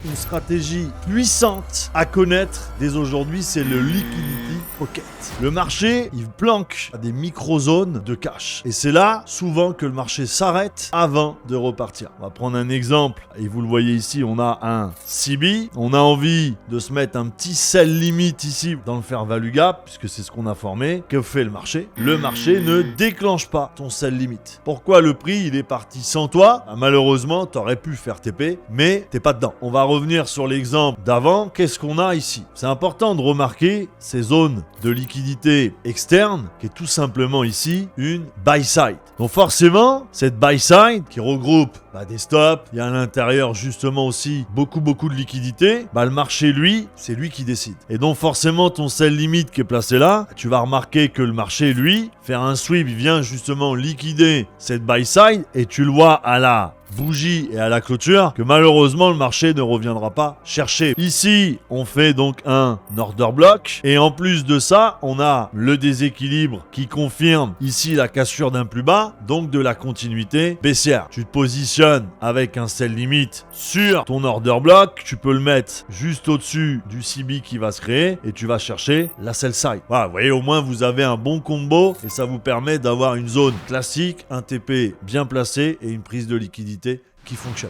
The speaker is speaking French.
une stratégie puissante à connaître dès aujourd'hui, c'est le Liquidity Pocket. Le marché, il planque à des micro-zones de cash. Et c'est là, souvent, que le marché s'arrête avant de repartir. On va prendre un exemple. Et vous le voyez ici, on a un CB. On a envie de se mettre un petit sell limit ici dans le fair value gap, puisque c'est ce qu'on a formé. Que fait le marché? Le marché ne déclenche pas ton sell limit. Pourquoi le prix, il est parti sans toi? Malheureusement, tu aurais pu faire TP, mais t'es pas dedans. On va revenir sur l'exemple d'avant. Qu'est-ce qu'on a ici? C'est important de remarquer ces zones de liquidité externe, qui est tout simplement ici une buy side. Donc forcément, cette buy side qui regroupe des stops, il y a à l'intérieur justement aussi beaucoup de liquidité, le marché lui, c'est lui qui décide. Et donc forcément ton sell limit qui est placé là, tu vas remarquer que le marché lui, faire un sweep, il vient justement liquider cette buy side et tu le vois à la bougie et à la clôture que malheureusement le marché ne reviendra pas chercher. Ici, on fait donc un order block et en plus de ça, on a le déséquilibre qui confirme ici la cassure d'un plus bas, donc de la continuité baissière. Tu te positionnes avec un sell limit sur ton order block, tu peux le mettre juste au-dessus du CB qui va se créer et tu vas chercher la sell side. Voilà, vous voyez, au moins vous avez un bon combo et ça vous permet d'avoir une zone classique, un TP bien placé et une prise de liquidité qui fonctionne.